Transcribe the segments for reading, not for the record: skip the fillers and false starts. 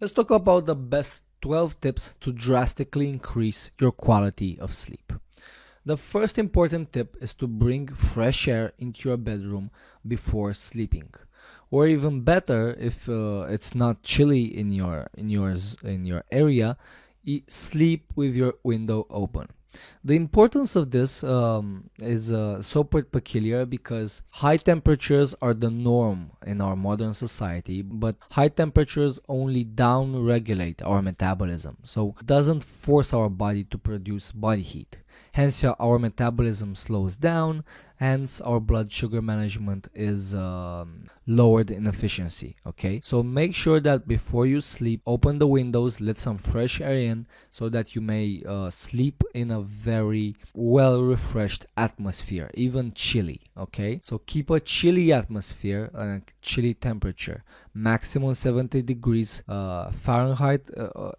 Let's talk about the best 12 tips to drastically increase your quality of sleep. The first important tip is to bring fresh air into your bedroom before sleeping. Or even better, if it's not chilly in your area, sleep with your window open. The importance of this is so peculiar because high temperatures are the norm in our modern society, but high temperatures only down regulate our metabolism, so it doesn't force our body to produce body heat. Hence, our metabolism slows down, hence, our blood sugar management is lowered in efficiency. Okay, so make sure that before you sleep, open the windows, let some fresh air in so that you may sleep in a very well refreshed atmosphere, even chilly. Okay, so keep a chilly atmosphere and a chilly temperature, maximum 70 degrees Fahrenheit.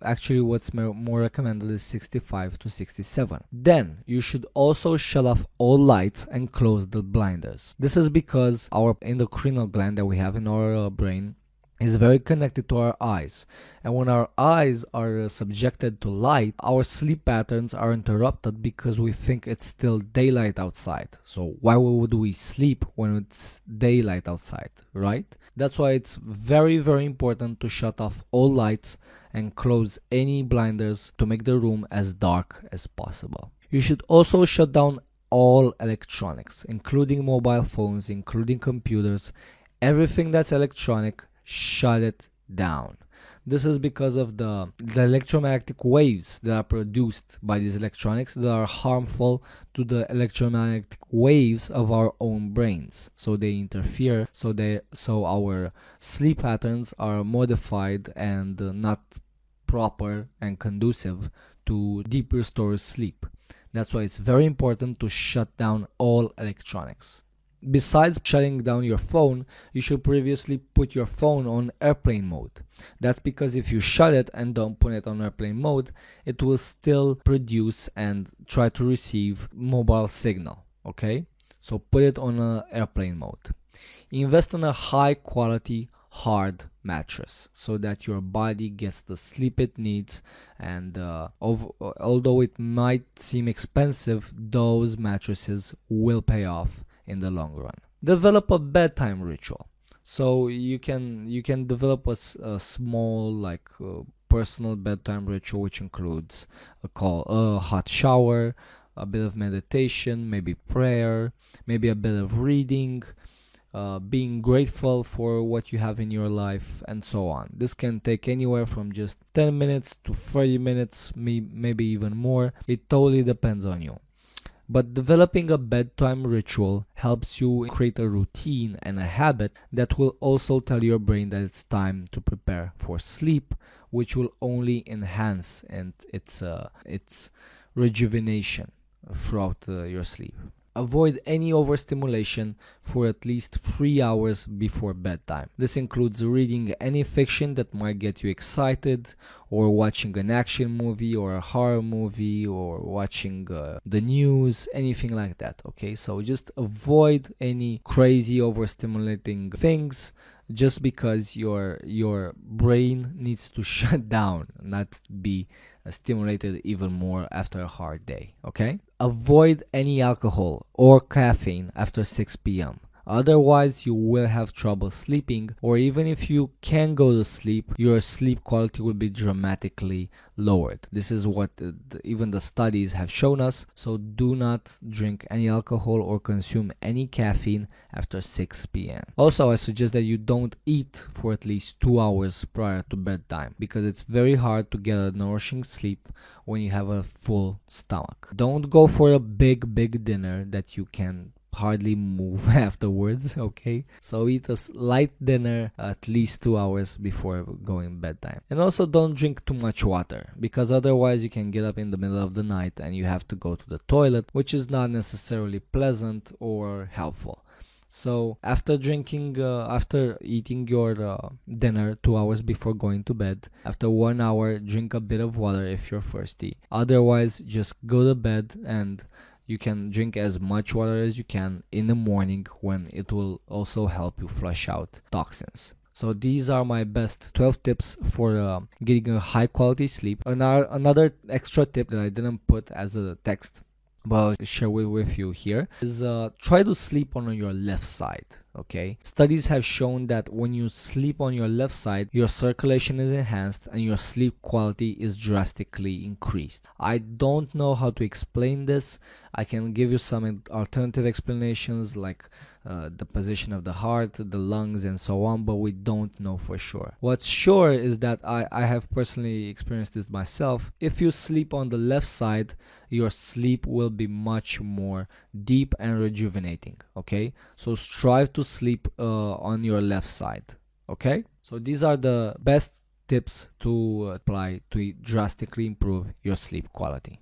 Actually, what's more recommended is 65 to 67. Then you should also shut off all lights and close the blinders. This is because our endocrinal gland that we have in our brain is very connected to our eyes. And when our eyes are subjected to light, our sleep patterns are interrupted because we think it's still daylight outside. So why would we sleep when it's daylight outside, right? That's why it's very, very important to shut off all lights and close any blinders to make the room as dark as possible. You should also shut down all electronics, including mobile phones, including computers, everything that's electronic. Shut it down. This is because of the electromagnetic waves that are produced by these electronics that are harmful to the electromagnetic waves of our own brains. So they interfere, so our sleep patterns are modified and not proper and conducive to deep restored sleep. That's why it's very important to shut down all electronics. Besides shutting down your phone, you should previously put your phone on airplane mode. That's because if you shut it and don't put it on airplane mode, it will still produce and try to receive mobile signal. Okay? So put it on airplane mode. Invest in a high quality hard mattress so that your body gets the sleep it needs, and although it might seem expensive, those mattresses will pay off in the long run. Develop a bedtime ritual. So you can develop a small personal bedtime ritual, which includes a hot shower, a bit of meditation, maybe prayer, maybe a bit of reading, being grateful for what you have in your life, and so on. This can take anywhere from just 10 minutes to 30 minutes, maybe even more. It totally depends on you. But developing a bedtime ritual helps you create a routine and a habit that will also tell your brain that it's time to prepare for sleep, which will only enhance its rejuvenation throughout your sleep. Avoid any overstimulation for at least 3 hours before bedtime. This includes reading any fiction that might get you excited, or watching an action movie or a horror movie, or watching the news, anything like that. Okay, so just avoid any crazy overstimulating things, just because your brain needs to shut down, not be stimulated even more after a hard day. Okay, avoid any alcohol or caffeine after 6 p.m. Otherwise, you will have trouble sleeping, or even if you can go to sleep, your sleep quality will be dramatically lowered. This is what even the studies have shown us. So do not drink any alcohol or consume any caffeine after 6 p.m. Also, I suggest that you don't eat for at least 2 hours prior to bedtime, because it's very hard to get a nourishing sleep when you have a full stomach. Don't go for a big dinner that you can hardly move afterwards. Okay, so eat a light dinner at least 2 hours before going bedtime. And also don't drink too much water, because otherwise you can get up in the middle of the night and you have to go to the toilet, which is not necessarily pleasant or helpful. So after eating your dinner 2 hours before going to bed, after 1 hour, drink a bit of water if you're thirsty. Otherwise, just go to bed, and you can drink as much water as you can in the morning, when it will also help you flush out toxins. So these are my best 12 tips for getting a high quality sleep. Another extra tip that I didn't put as a text, but I'll share with you here, is try to sleep on your left side. Okay, studies have shown that when you sleep on your left side, your circulation is enhanced and your sleep quality is drastically increased. I don't know how to explain this. I can give you some alternative explanations, like the position of the heart, the lungs, and so on, but we don't know for sure. What's sure is that I have personally experienced this myself. If you sleep on the left side, your sleep will be much more deep and rejuvenating. Okay, so strive to sleep on your left side. Okay, so these are the best tips to apply to drastically improve your sleep quality.